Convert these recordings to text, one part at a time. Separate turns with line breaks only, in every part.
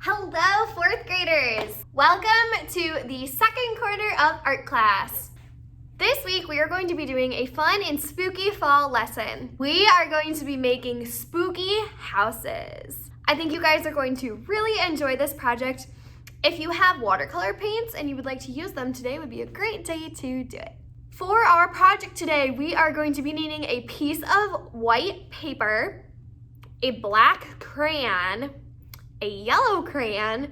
Hello, fourth graders! Welcome to the second quarter of art class. This week we are going to be doing a fun and spooky fall lesson. We are going to be making spooky houses. I think you guys are going to really enjoy this project. If you have watercolor paints and you would like to use them, today would be a great day to do it. For our project today, we are going to be needing a piece of white paper, a black crayon, a yellow crayon,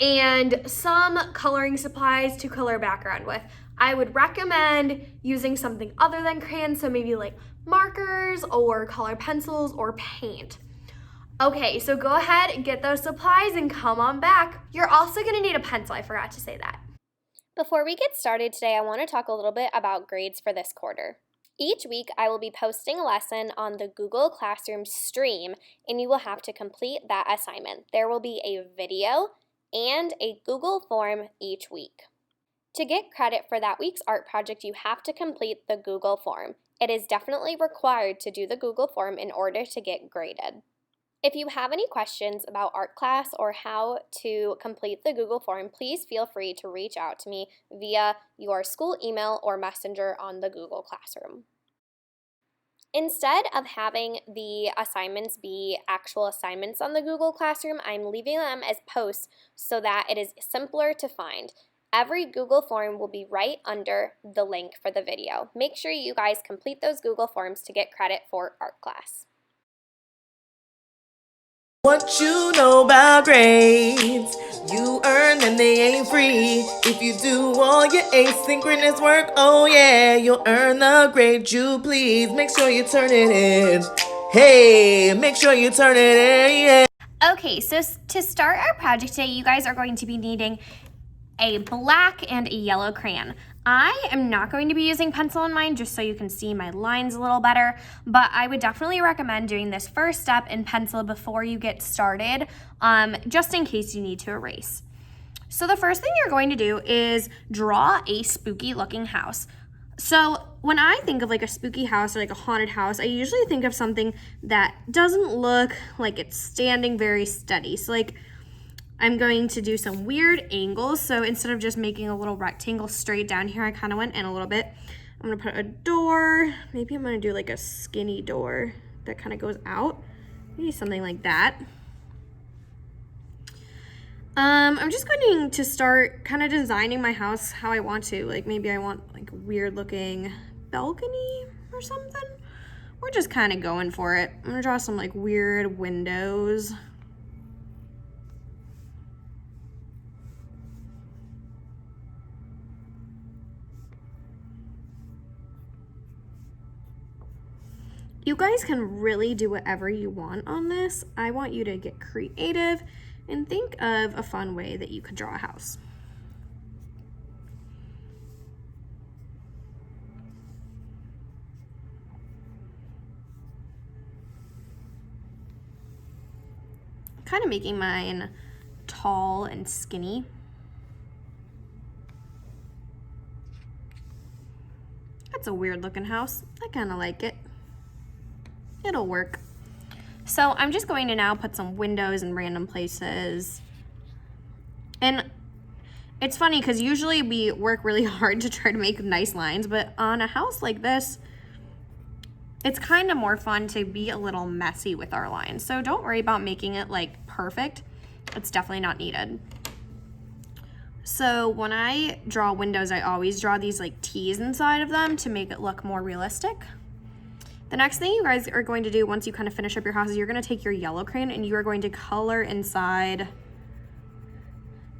and some coloring supplies to color background with. I would recommend using something other than crayons, so maybe like markers or colored pencils or paint. Okay, so go ahead and get those supplies and come on back. You're also gonna need a pencil, I forgot to say that.
Before we get started today, I want to talk a little bit about grades for this quarter. Each week, I will be posting a lesson on the Google Classroom stream, and you will have to complete that assignment. There will be a video and a Google form each week. To get credit for that week's art project, you have to complete the Google form. It is definitely required to do the Google form in order to get graded. If you have any questions about art class or how to complete the Google form, please feel free to reach out to me via your school email or messenger on the Google Classroom. Instead of having the assignments be actual assignments on the Google Classroom, I'm leaving them as posts so that it is simpler to find. Every Google form will be right under the link for the video. Make sure you guys complete those Google forms to get credit for art class.
What you know about grades? You earn and they ain't free. If you do all your asynchronous work, oh yeah, you'll earn the grade you please. Make sure you turn it in. Hey, make sure you turn it in, yeah.
Okay, so to start our project today, you guys are going to be needing a black and a yellow crayon. I am not going to be using pencil in mine just so you can see my lines a little better, but I would definitely recommend doing this first step in pencil before you get started, just in case you need to erase. So the first thing you're going to do is draw a spooky looking house. So when I think of like a spooky house or like a haunted house, I usually think of something that doesn't look like it's standing very steady. So like I'm going to do some weird angles. So instead of just making a little rectangle straight down here, I kind of went in a little bit. I'm gonna put a door. Maybe I'm gonna do like a skinny door that kind of goes out. Maybe something like that. I'm just going to start kind of designing my house how I want to. Like maybe I want like a weird looking balcony or something. We're just kind of going for it. I'm gonna draw some like weird windows. You guys can really do whatever you want on this. I want you to get creative and think of a fun way that you could draw a house. Kind of making mine tall and skinny. That's a weird looking house. I kind of like it. It'll work. So I'm just going to now put some windows in random places. And it's funny because usually we work really hard to try to make nice lines, but on a house like this, it's kind of more fun to be a little messy with our lines. So don't worry about making it like perfect. It's definitely not needed. So when I draw windows, I always draw these like T's inside of them to make it look more realistic. The next thing you guys are going to do once you kind of finish up your house is you're going to take your yellow crayon and you are going to color inside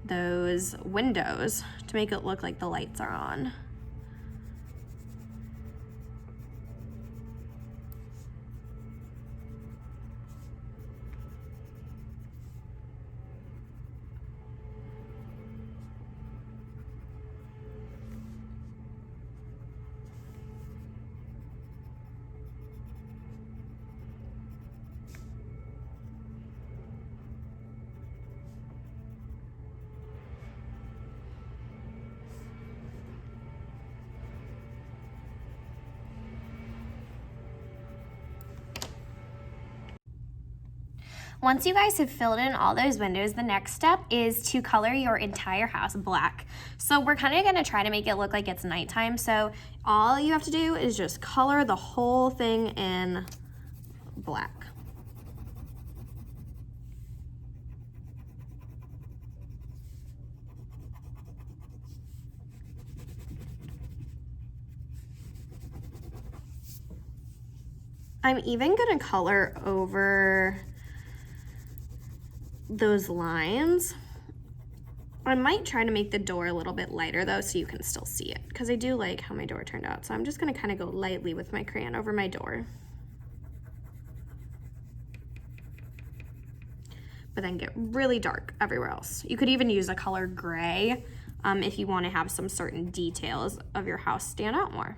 those windows to make it look like the lights are on.
Once you guys have filled in all those windows, the next step is to color your entire house black. So we're kind of going to try to make it look like it's nighttime. So all you have to do is just color the whole thing in black. I'm even gonna color over those lines. I might try to make the door a little bit lighter though so you can still see it, because I do like how my door turned out. So I'm just gonna kind of go lightly with my crayon over my door. But then get really dark everywhere else. You could even use a color gray if you want to have some certain details of your house stand out more.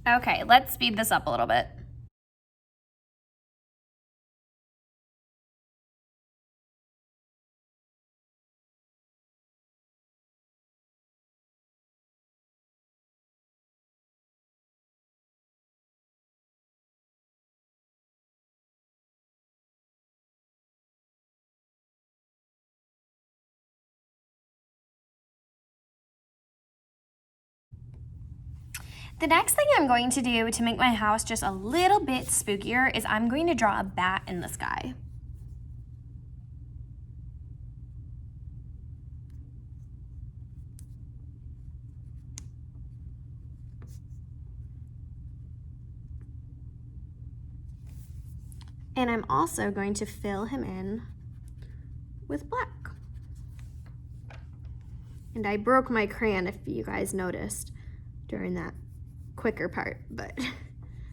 Okay, let's speed this up a little bit. The next thing I'm going to do to make my house just a little bit spookier is I'm going to draw a bat in the sky. And I'm also going to fill him in with black. And I broke my crayon, if you guys noticed, during that quicker part, but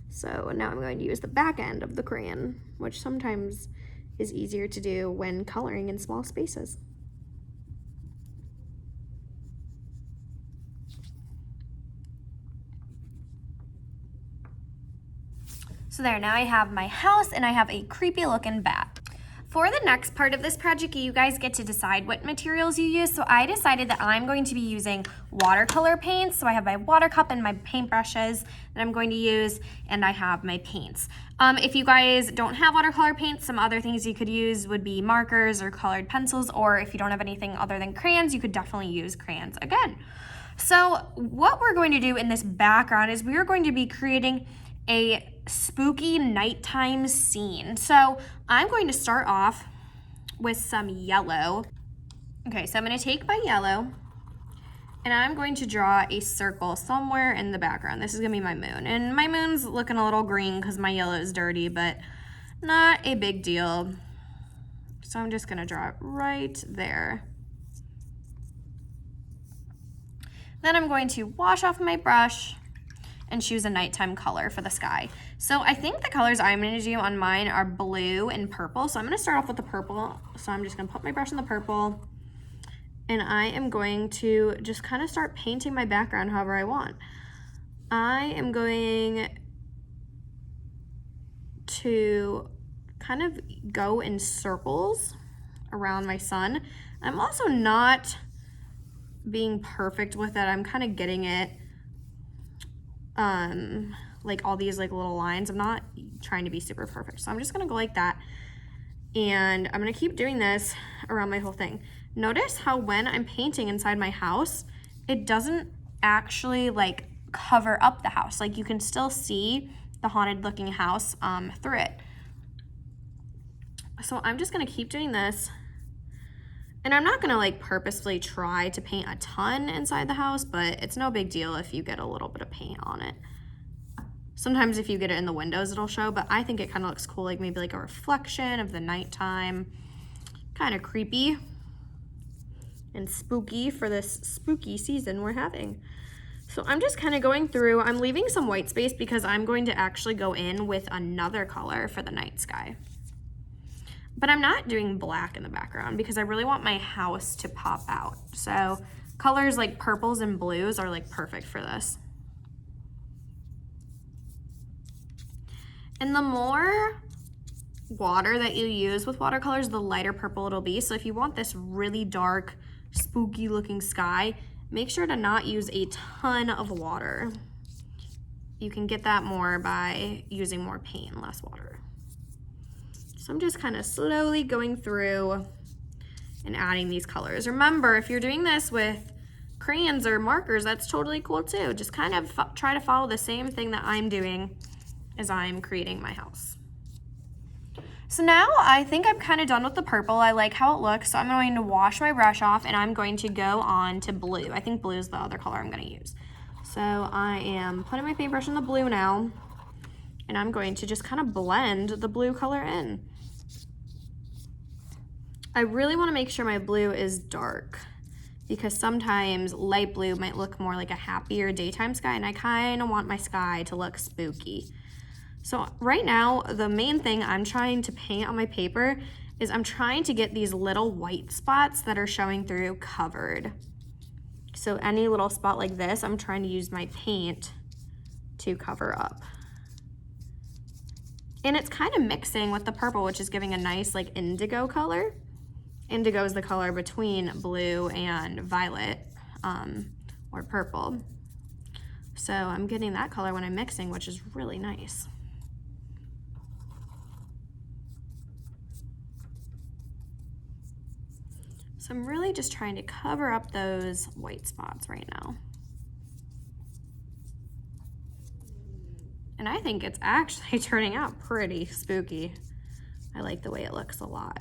so now I'm going to use the back end of the crayon, which sometimes is easier to do when coloring in small spaces. So there, now I have my house and I have a creepy looking bat. For the next part of this project, you guys get to decide what materials you use. So I decided that I'm going to be using watercolor paints. So I have my water cup and my paintbrushes that I'm going to use, and I have my paints. If you guys don't have watercolor paints, some other things you could use would be markers or colored pencils, or if you don't have anything other than crayons, you could definitely use crayons again. So what we're going to do in this background is we are going to be creating a spooky nighttime scene. So I'm going to start off with some yellow. Okay, so I'm going to take my yellow and I'm going to draw a circle somewhere in the background. This is going to be my moon, and my moon's looking a little green because my yellow is dirty, but not a big deal. So I'm just going to draw it right there. Then I'm going to wash off my brush and choose a nighttime color for the sky. So I think the colors I'm going to do on mine are blue and purple. So I'm going to start off with the purple. So I'm just going to put my brush in the purple, and I am going to just kind of start painting my background however I want. I am going to kind of go in circles around my sun. I'm also not being perfect with it. I'm kind of getting it like all these like little lines. I'm not trying to be super perfect, so I'm just gonna go like that, and I'm gonna keep doing this around my whole thing. Notice how when I'm painting inside my house, it doesn't actually like cover up the house. Like you can still see the haunted looking house through it. So I'm just gonna keep doing this, and I'm not gonna like purposefully try to paint a ton inside the house, but it's no big deal if you get a little bit of paint on it. Sometimes if you get it in the windows, it'll show, but I think it kind of looks cool, like maybe like a reflection of the nighttime. Kind of creepy and spooky for this spooky season we're having. So I'm just kind of going through. I'm leaving some white space because I'm going to actually go in with another color for the night sky. But I'm not doing black in the background because I really want my house to pop out. So colors like purples and blues are like perfect for this. And the more
water that you use with watercolors, the lighter purple it'll be. So if you want this really dark, spooky looking sky, make sure to not use a ton of water. You can get that more by using more paint and less water. So I'm just kind of slowly going through and adding these colors. Remember, if you're doing this with crayons or markers, that's totally cool too. Just kind of try to follow the same thing that I'm doing as I'm creating my house. So now I think I'm kind of done with the purple. I like how it looks, so I'm going to wash my brush off and I'm going to go on to blue. I think blue is the other color I'm going to use. So I am putting my paintbrush in the blue now, and I'm going to just kind of blend the blue color in. I really want to make sure my blue is dark, because sometimes light blue might look more like a happier daytime sky, and I kind of want my sky to look spooky. So right now, the main thing I'm trying to paint on my paper is I'm trying to get these little white spots that are showing through covered. So any little spot like this, I'm trying to use my paint to cover up. And it's kind of mixing with the purple, which is giving a nice like indigo color. Indigo is the color between blue and violet, or purple. So I'm getting that color when I'm mixing, which is really nice. So I'm really just trying to cover up those white spots right now. And I think it's actually turning out pretty spooky. I like the way it looks a lot.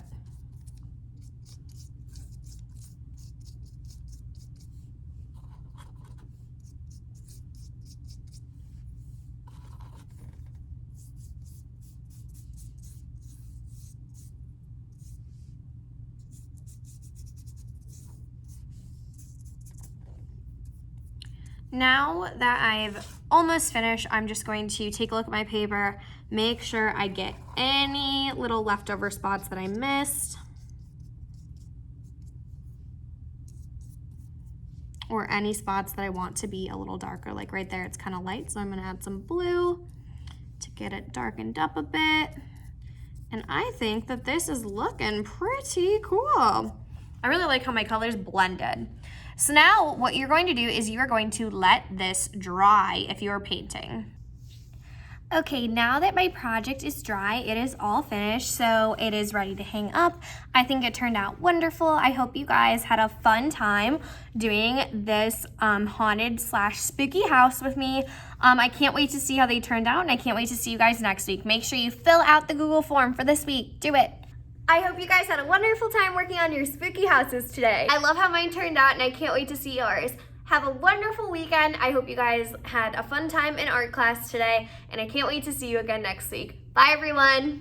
Now that I've almost finished, I'm just going to take a look at my paper, make sure I get any little leftover spots that I missed, or any spots that I want to be a little darker. Like right there, it's kind of light, so I'm gonna add some blue to get it darkened up a bit. And I think that this is looking pretty cool. I really like how my colors blended. So now what you're going to do is you're going to let this dry if you're painting. Okay, now that my project is dry, it is all finished, so it is ready to hang up. I think it turned out wonderful. I hope you guys had a fun time doing this haunted / spooky house with me. I can't wait to see how they turned out, and I can't wait to see you guys next week. Make sure you fill out the Google form for this week. Do it. I hope you guys had a wonderful time working on your spooky houses today. I love how mine turned out, and I can't wait to see yours. Have a wonderful weekend. I hope you guys had a fun time in art class today, and I can't wait to see you again next week. Bye, everyone.